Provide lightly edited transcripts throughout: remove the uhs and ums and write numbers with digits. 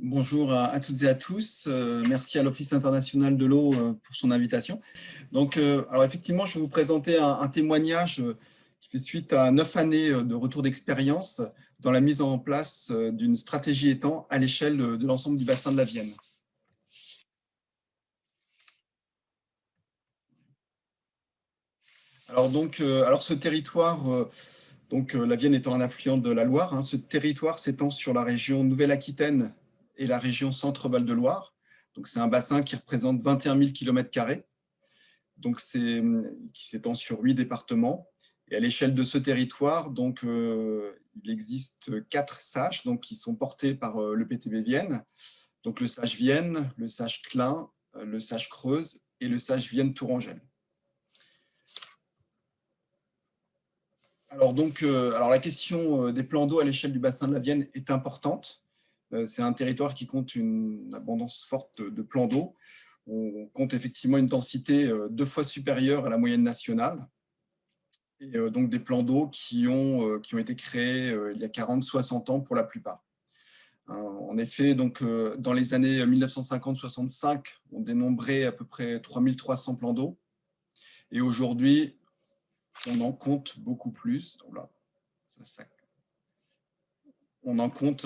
Bonjour à toutes et à tous. Merci à l'Office international de l'eau pour son invitation. Donc, alors effectivement, je vais vous présenter un témoignage qui fait suite à 9 années de retour d'expérience dans la mise en place d'une stratégie étang à l'échelle de l'ensemble du bassin de la Vienne. Alors ce territoire, la Vienne étant un affluent de la Loire, hein, ce territoire s'étend sur la région Nouvelle-Aquitaine et la région Centre-Val de Loire. Donc c'est un bassin qui représente 21 000 km². Donc qui s'étend sur 8 départements. Et à l'échelle de ce territoire, il existe 4 SACH qui sont portés par le PTB Vienne. Donc le SACH Vienne, le SACH Clin, le SACH Creuse et le SACH Vienne-Tourangelle. Alors la question des plans d'eau à l'échelle du bassin de la Vienne est importante. C'est un territoire qui compte une abondance forte de plans d'eau. On compte effectivement une densité 2 fois supérieure à la moyenne nationale. Et donc des plans d'eau qui ont été créés il y a 40-60 ans pour la plupart. En effet, dans les années 1950-65, on dénombrait à peu près 3300 plans d'eau. Et aujourd'hui, on en compte beaucoup plus. On en compte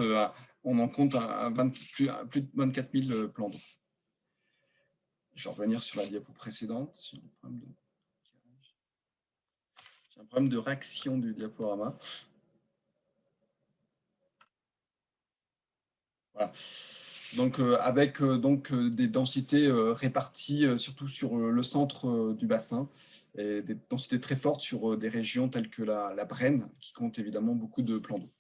plus de 24 000 plans d'eau. Je vais revenir sur la diapo précédente. J'ai un problème de réaction du diaporama. Voilà. Donc, avec des densités réparties surtout sur le centre du bassin et des densités très fortes sur des régions telles que la Brenne, qui compte évidemment beaucoup de plans d'eau.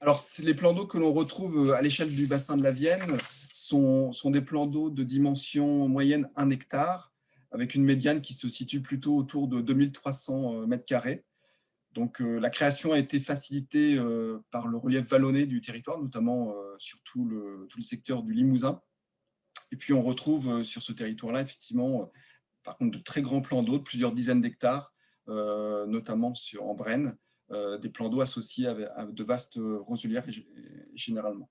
Alors, les plans d'eau que l'on retrouve à l'échelle du bassin de la Vienne sont des plans d'eau de dimension moyenne 1 hectare, avec une médiane qui se situe plutôt autour de 2300 m². Donc, la création a été facilitée par le relief vallonné du territoire, notamment sur tout le secteur du Limousin. Et puis, on retrouve sur ce territoire-là, effectivement, par contre, de très grands plans d'eau, de plusieurs dizaines d'hectares, notamment en Brenne, des plans d'eau associés à de vastes roselières généralement.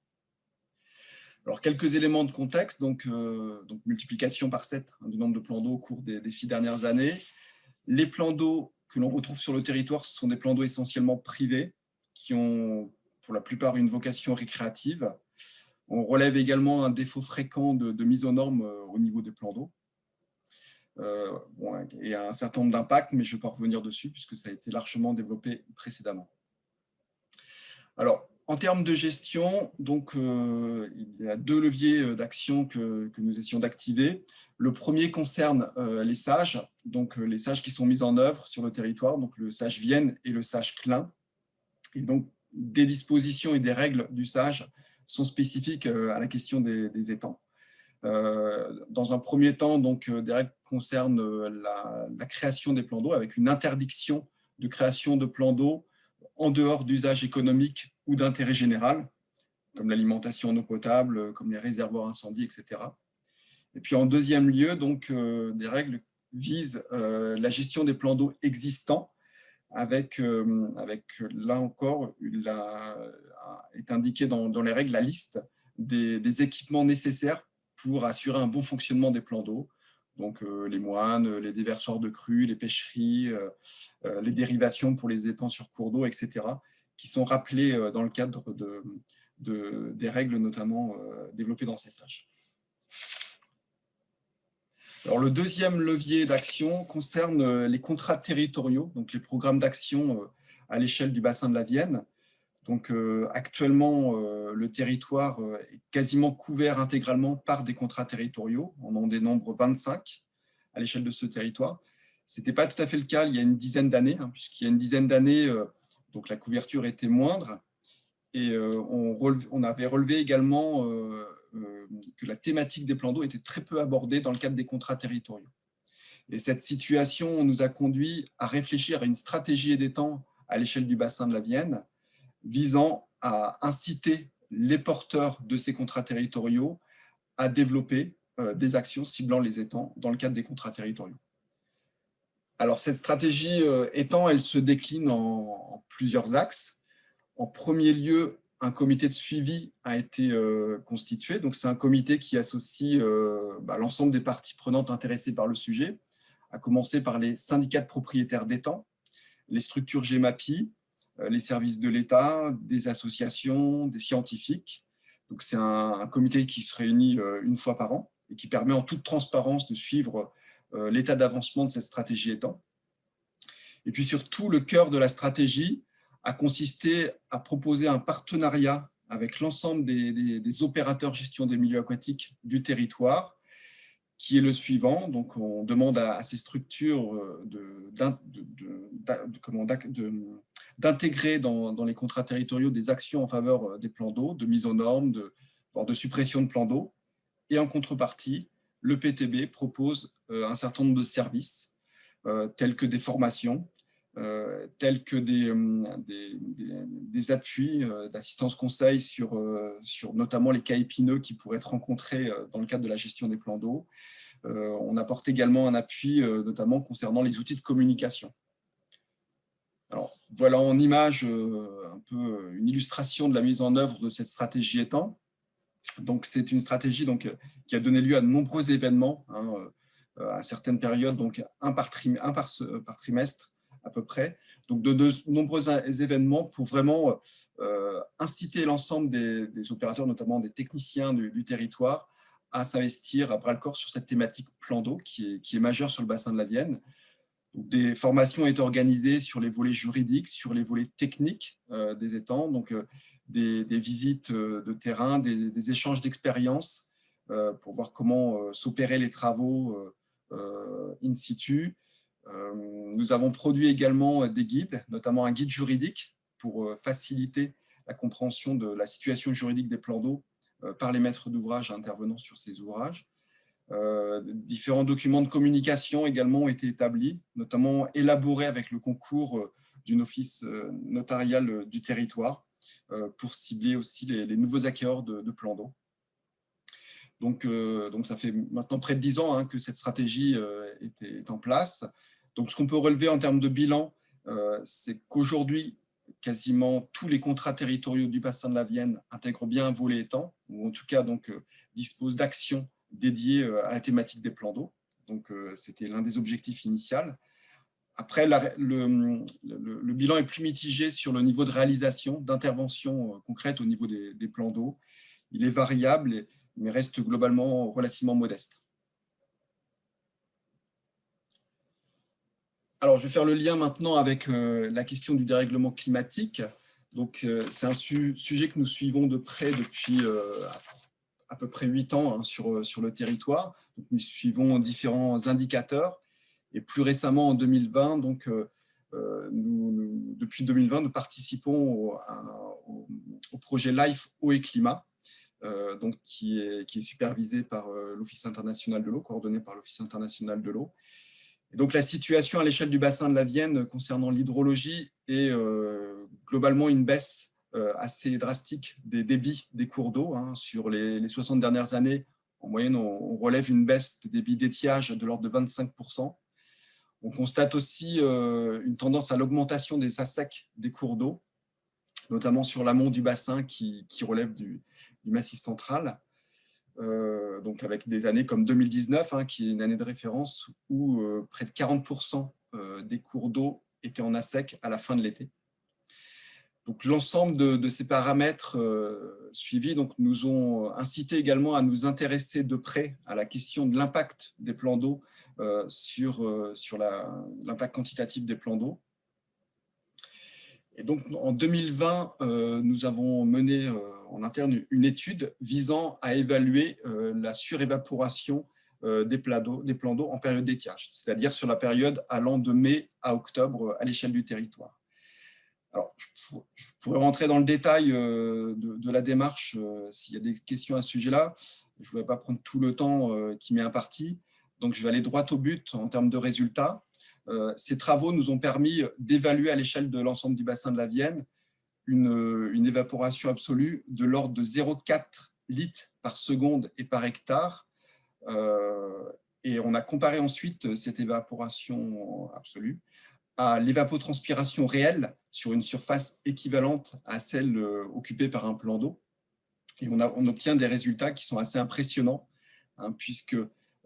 Alors, quelques éléments de contexte, donc multiplication par 7 du nombre de plans d'eau au cours des 6 dernières années. Les plans d'eau que l'on retrouve sur le territoire, ce sont des plans d'eau essentiellement privés, qui ont pour la plupart une vocation récréative. On relève également un défaut fréquent de mise aux normes au niveau des plans d'eau. Et un certain nombre d'impacts, mais je ne vais pas revenir dessus, puisque ça a été largement développé précédemment. Alors, en termes de gestion, il y a 2 leviers d'action que nous essayons d'activer. Le premier concerne les SACH, les SACH qui sont mis en œuvre sur le territoire, donc le SACH Vienne et le SACH Clin. Et donc, des dispositions et des règles du SACH sont spécifiques à la question des étangs. Dans un premier temps, des règles concernent la création des plans d'eau, avec une interdiction de création de plans d'eau en dehors d'usages économiques ou d'intérêt général, comme l'alimentation en eau potable, comme les réservoirs incendies, etc. Et puis en deuxième lieu, des règles visent la gestion des plans d'eau existants, avec là encore, est indiqué dans les règles la liste des équipements nécessaires pour assurer un bon fonctionnement des plans d'eau. Donc les moines, les déversoirs de crues, les pêcheries, les dérivations pour les étangs sur cours d'eau, etc., qui sont rappelés dans le cadre des règles notamment développées dans ces SACH. Alors, le deuxième levier d'action concerne les contrats territoriaux, donc les programmes d'action à l'échelle du bassin de la Vienne. Donc, actuellement, le territoire est quasiment couvert intégralement par des contrats territoriaux. On en dénombre 25 à l'échelle de ce territoire. Ce n'était pas tout à fait le cas il y a une dizaine d'années, puisqu'il y a une dizaine d'années, la couverture était moindre. Et on avait relevé également que la thématique des plans d'eau était très peu abordée dans le cadre des contrats territoriaux. Et cette situation nous a conduit à réfléchir à une stratégie d'étang à l'échelle du bassin de la Vienne, visant à inciter les porteurs de ces contrats territoriaux à développer des actions ciblant les étangs dans le cadre des contrats territoriaux. Alors, cette stratégie étang, elle se décline en plusieurs axes. En premier lieu, un comité de suivi a été constitué. Donc, c'est un comité qui associe l'ensemble des parties prenantes intéressées par le sujet, à commencer par les syndicats de propriétaires d'étangs, les structures GEMAPI, les services de l'État, des associations, des scientifiques. Donc, c'est un comité qui se réunit une fois par an et qui permet en toute transparence de suivre l'état d'avancement de cette stratégie étang. Et puis surtout, le cœur de la stratégie a consisté à proposer un partenariat avec l'ensemble des opérateurs gestion des milieux aquatiques du territoire, qui est le suivant. Donc, on demande à ces structures d'intégrer dans les contrats territoriaux des actions en faveur des plans d'eau, de mise aux normes, voire de suppression de plans d'eau. Et en contrepartie, le PTB propose un certain nombre de services, tels que des formations, tels que des appuis d'assistance conseil sur notamment les cas épineux qui pourraient être rencontrés dans le cadre de la gestion des plans d'eau. On apporte également un appui notamment concernant les outils de communication. Alors, voilà en image un peu une illustration de la mise en œuvre de cette stratégie étang. Donc, c'est une stratégie qui a donné lieu à de nombreux événements, à certaines périodes, donc un par trimestre à peu près. Donc, de nombreux événements pour vraiment inciter l'ensemble des opérateurs, notamment des techniciens du territoire, à s'investir à bras-le-corps sur cette thématique plan d'eau qui est majeure sur le bassin de la Vienne. Donc, des formations ont été organisées sur les volets juridiques, sur les volets techniques des étangs, donc des visites de terrain, des échanges d'expériences pour voir comment s'opéraient les travaux in situ. Nous avons produit également des guides, notamment un guide juridique pour faciliter la compréhension de la situation juridique des plans d'eau par les maîtres d'ouvrage intervenant sur ces ouvrages. Différents documents de communication également ont été établis, notamment élaborés avec le concours d'un office notarial du territoire pour cibler aussi les nouveaux acquéreurs de plans d'eau. Donc, ça fait maintenant près de 10 ans que cette stratégie est en place. Donc, ce qu'on peut relever en termes de bilan, c'est qu'aujourd'hui, quasiment tous les contrats territoriaux du bassin de la Vienne intègrent bien un volet étang, ou en tout cas disposent d'actions dédiées à la thématique des plans d'eau. Donc, c'était l'un des objectifs initiaux. Après, le bilan est plus mitigé sur le niveau de réalisation, d'intervention concrète au niveau des plans d'eau. Il est variable, mais reste globalement relativement modeste. Alors, je vais faire le lien maintenant avec la question du dérèglement climatique. Donc, c'est un sujet que nous suivons de près depuis à peu près 8 ans sur le territoire. Donc, nous suivons différents indicateurs. Et plus récemment, en 2020, depuis 2020, nous participons au projet LIFE Eau et Climat, qui est supervisé par l'Office international de l'eau, coordonné par l'Office international de l'eau. Et donc, la situation à l'échelle du bassin de la Vienne concernant l'hydrologie est globalement une baisse assez drastique des débits des cours d'eau. Sur les 60 dernières années, en moyenne, on relève une baisse des débits d'étiage de l'ordre de 25%. On constate aussi une tendance à l'augmentation des assecs des cours d'eau, notamment sur l'amont du bassin qui relève du Massif central. Donc avec des années comme 2019, qui est une année de référence où près de 40% des cours d'eau étaient en assec à la fin de l'été. Donc l'ensemble de ces paramètres suivis nous ont incité également à nous intéresser de près à la question de l'impact des plans d'eau sur l'impact quantitatif des plans d'eau. Et donc, en 2020, nous avons mené en interne une étude visant à évaluer la surévaporation des plans d'eau en période d'étiage, c'est-à-dire sur la période allant de mai à octobre à l'échelle du territoire. Alors, je pourrais rentrer dans le détail de la démarche s'il y a des questions à ce sujet-là. Je ne voudrais pas prendre tout le temps qui m'est imparti, donc je vais aller droit au but en termes de résultats. Ces travaux nous ont permis d'évaluer à l'échelle de l'ensemble du bassin de la Vienne une évaporation absolue de l'ordre de 0,4 litres par seconde et par hectare. Et on a comparé ensuite cette évaporation absolue à l'évapotranspiration réelle sur une surface équivalente à celle occupée par un plan d'eau. Et on obtient des résultats qui sont assez impressionnants, hein, puisque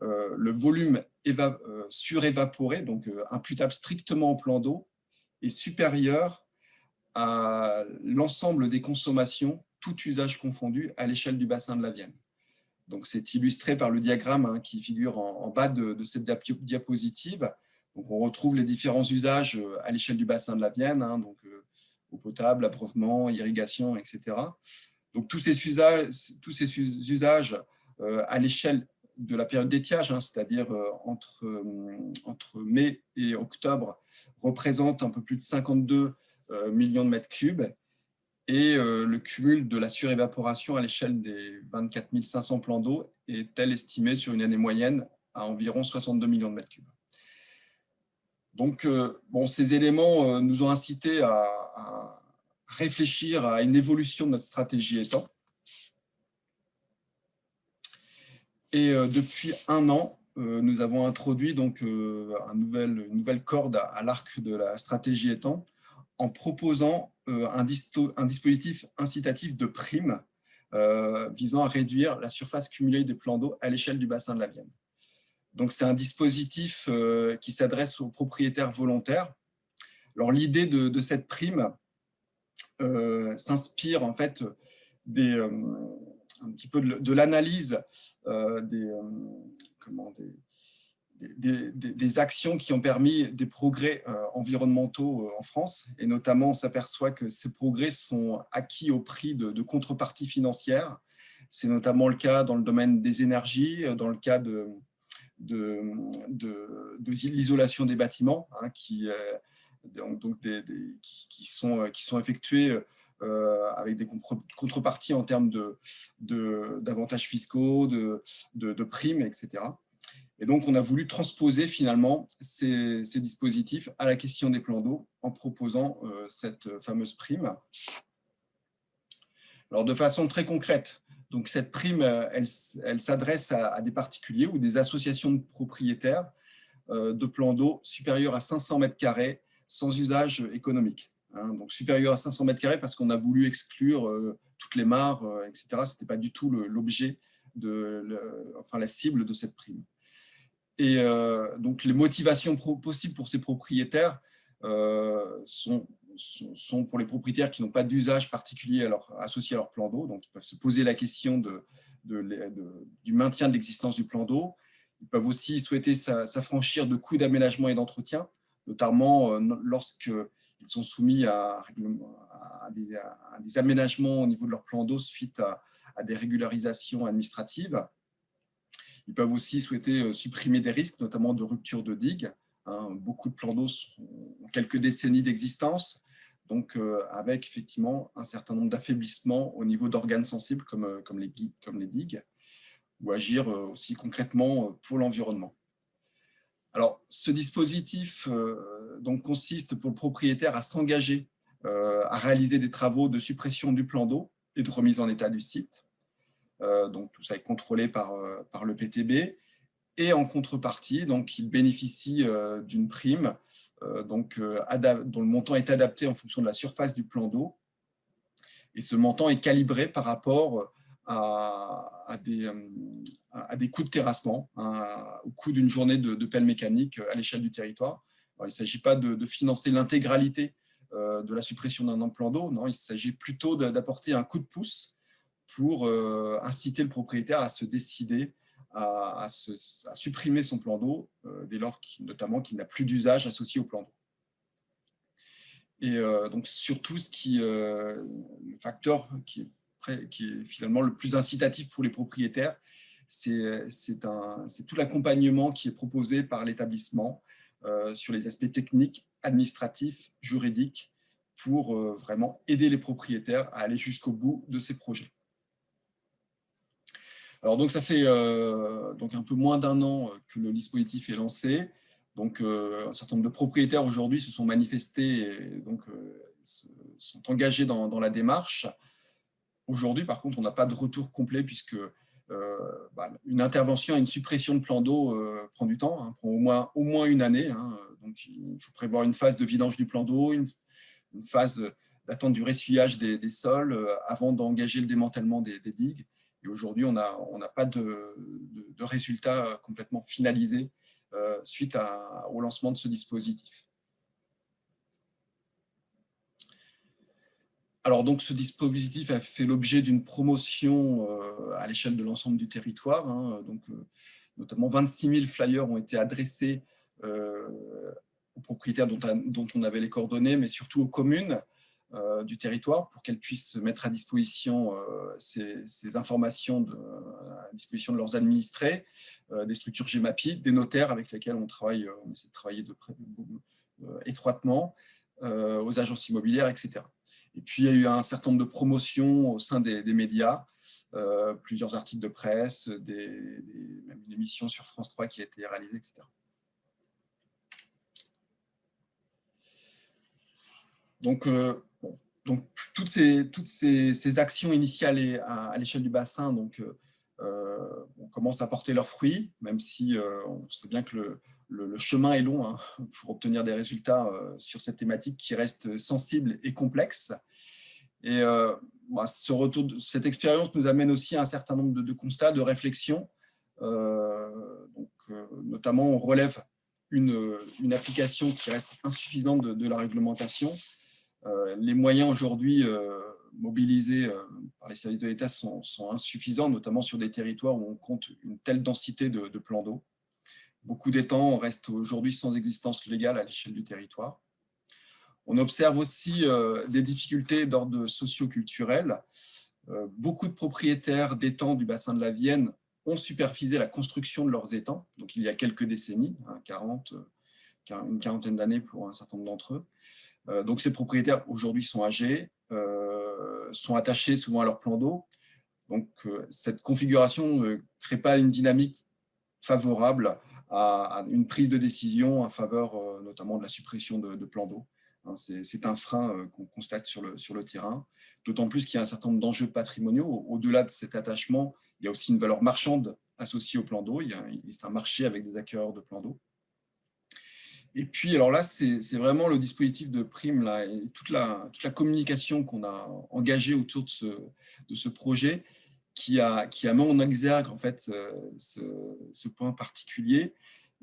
le volume surévaporé, donc imputable strictement au plan d'eau, est supérieur à l'ensemble des consommations, tout usage confondu, à l'échelle du bassin de la Vienne. Donc, c'est illustré par le diagramme, hein, qui figure en bas de cette diapositive. Donc, on retrouve les différents usages à l'échelle du bassin de la Vienne, hein, donc eau potable, abreuvement, irrigation, etc. Donc, tous ces usages à l'échelle de la période d'étiage, hein, c'est-à-dire entre mai et octobre, représentent un peu plus de 52 millions de mètres cubes, et le cumul de la surévaporation à l'échelle des 24 500 plans d'eau est-elle estimé sur une année moyenne à environ 62 millions de mètres cubes. Donc, bon, ces éléments nous ont incités à réfléchir à une évolution de notre stratégie étang. Et depuis un an, nous avons introduit donc, une nouvelle corde à l'arc de la stratégie étang en proposant un dispositif incitatif de prime visant à réduire la surface cumulée des plans d'eau à l'échelle du bassin de la Vienne. Donc, c'est un dispositif qui s'adresse aux propriétaires volontaires. Alors, l'idée de cette prime s'inspire en fait un petit peu de l'analyse des actions qui ont permis des progrès environnementaux en France. Et notamment, on s'aperçoit que ces progrès sont acquis au prix de contreparties financières. C'est notamment le cas dans le domaine des énergies, dans le cas de l'isolation des bâtiments, hein, qui sont effectués avec des contreparties en termes d'avantages fiscaux, de primes, etc. Et donc, on a voulu transposer finalement ces dispositifs à la question des plans d'eau en proposant cette fameuse prime. Alors, de façon très concrète, donc cette prime, elle s'adresse à des particuliers ou des associations de propriétaires de plans d'eau supérieurs à 500 mètres carrés sans usage économique. Hein, donc, supérieur à 500 mètres carrés parce qu'on a voulu exclure toutes les mares, etc. Ce n'était pas du tout l'objet, enfin la cible de cette prime. Et donc, les motivations possibles pour ces propriétaires sont pour les propriétaires qui n'ont pas d'usage particulier associé à leur plan d'eau. Donc, ils peuvent se poser la question du maintien de l'existence du plan d'eau. Ils peuvent aussi souhaiter s'affranchir de coûts d'aménagement et d'entretien, notamment lorsqu'ils sont soumis à des aménagements au niveau de leur plan d'eau suite à des régularisations administratives. Ils peuvent aussi souhaiter supprimer des risques, notamment de rupture de digues. Hein, beaucoup de plans d'eau ont quelques décennies d'existence, donc avec effectivement un certain nombre d'affaiblissements au niveau d'organes sensibles comme les digues, ou agir aussi concrètement pour l'environnement. Alors, ce dispositif donc, consiste pour le propriétaire à s'engager à réaliser des travaux de suppression du plan d'eau et de remise en état du site. Donc, tout ça est contrôlé par le PTB. Et en contrepartie, donc, il bénéficie d'une prime dont le montant est adapté en fonction de la surface du plan d'eau. Et ce montant est calibré par rapport à des coûts de terrassement, au coût d'une journée de pelle mécanique à l'échelle du territoire. Alors, il ne s'agit pas de financer l'intégralité de la suppression d'un plan d'eau, non, il s'agit plutôt d'apporter un coup de pouce pour inciter le propriétaire à se décider à supprimer son plan d'eau, dès lors notamment qu'il n'a plus d'usage associé au plan d'eau. Et donc, surtout, le facteur qui est finalement le plus incitatif pour les propriétaires, c'est tout l'accompagnement qui est proposé par l'établissement sur les aspects techniques, administratifs, juridiques, pour vraiment aider les propriétaires à aller jusqu'au bout de ces projets. Alors, donc, ça fait donc un peu moins d'un an que le dispositif est lancé. Donc, un certain nombre de propriétaires aujourd'hui se sont manifestés et donc, sont engagés dans la démarche. Aujourd'hui, par contre, on n'a pas de retour complet puisque une intervention et une suppression de plan d'eau prend du temps, hein, prend au moins une année. Hein. Donc, il faut prévoir une phase de vidange du plan d'eau, une phase d'attente du ressuyage des sols avant d'engager le démantèlement des digues. Et aujourd'hui, on n'a pas de résultats complètement finalisés suite au lancement de ce dispositif. Alors, donc, ce dispositif a fait l'objet d'une promotion à l'échelle de l'ensemble du territoire. Donc, notamment 26 000 flyers ont été adressés aux propriétaires dont on avait les coordonnées, mais surtout aux communes du territoire pour qu'elles puissent mettre à disposition ces informations à disposition de leurs administrés, des structures GEMAPI, des notaires avec lesquels on essaie de travailler étroitement, aux agences immobilières, etc. Et puis, il y a eu un certain nombre de promotions au sein des médias, plusieurs articles de presse, même une émission sur France 3 qui a été réalisée, etc. Donc, toutes ces actions initiales à l'échelle du bassin on commence à porter leurs fruits, même si on sait bien que le chemin est long pour obtenir des résultats sur cette thématique qui reste sensible et complexe. Et cette expérience nous amène aussi à un certain nombre de constats, de réflexions. Notamment, on relève une application qui reste insuffisante de la réglementation. Les moyens aujourd'hui mobilisés par les services de l'État sont insuffisants, notamment sur des territoires où on compte une telle densité de plans d'eau. Beaucoup d'étangs restent aujourd'hui sans existence légale à l'échelle du territoire. On observe aussi des difficultés d'ordre socio-culturel. Beaucoup de propriétaires d'étangs du bassin de la Vienne ont supervisé la construction de leurs étangs, donc il y a quelques décennies, une quarantaine d'années pour un certain nombre d'entre eux. Donc, ces propriétaires, aujourd'hui, sont âgés, sont attachés souvent à leur plan d'eau. Donc, cette configuration ne crée pas une dynamique favorable à une prise de décision en faveur notamment de la suppression de plans d'eau. C'est un frein qu'on constate sur le terrain, d'autant plus qu'il y a un certain nombre d'enjeux patrimoniaux. Au-delà de cet attachement, il y a aussi une valeur marchande associée au plan d'eau. Il existe un marché avec des acquéreurs de plans d'eau. Et puis, alors là, c'est vraiment le dispositif de prime là, et toute la communication qu'on a engagée autour de ce projet qui a mis en exergue en fait, ce point particulier.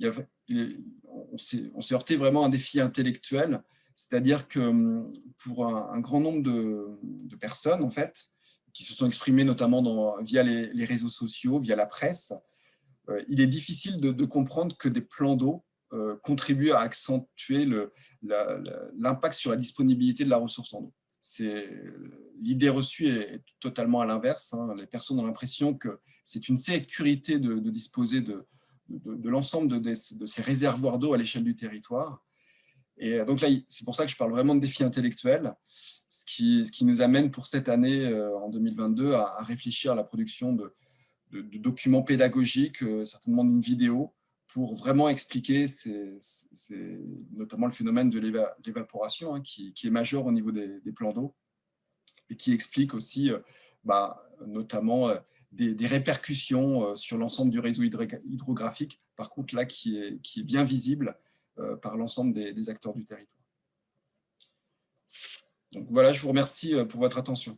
On s'est heurté vraiment à un défi intellectuel, c'est-à-dire que pour un grand nombre de personnes en fait, qui se sont exprimées notamment via les réseaux sociaux, via la presse, il est difficile de comprendre que des plans d'eau contribue à accentuer l'impact sur la disponibilité de la ressource en eau. L'idée reçue est totalement à l'inverse. Les personnes ont l'impression que c'est une sécurité de disposer de l'ensemble de ces réservoirs d'eau à l'échelle du territoire. Et donc là, c'est pour ça que je parle vraiment de défi intellectuel, ce qui nous amène pour cette année, en 2022, à réfléchir à la production de documents pédagogiques, certainement d'une vidéo, pour vraiment expliquer notamment le phénomène de l'évaporation qui est majeur au niveau des plans d'eau et qui explique aussi notamment des répercussions sur l'ensemble du réseau hydrographique, par contre là qui est bien visible par l'ensemble des acteurs du territoire. Donc voilà, je vous remercie pour votre attention.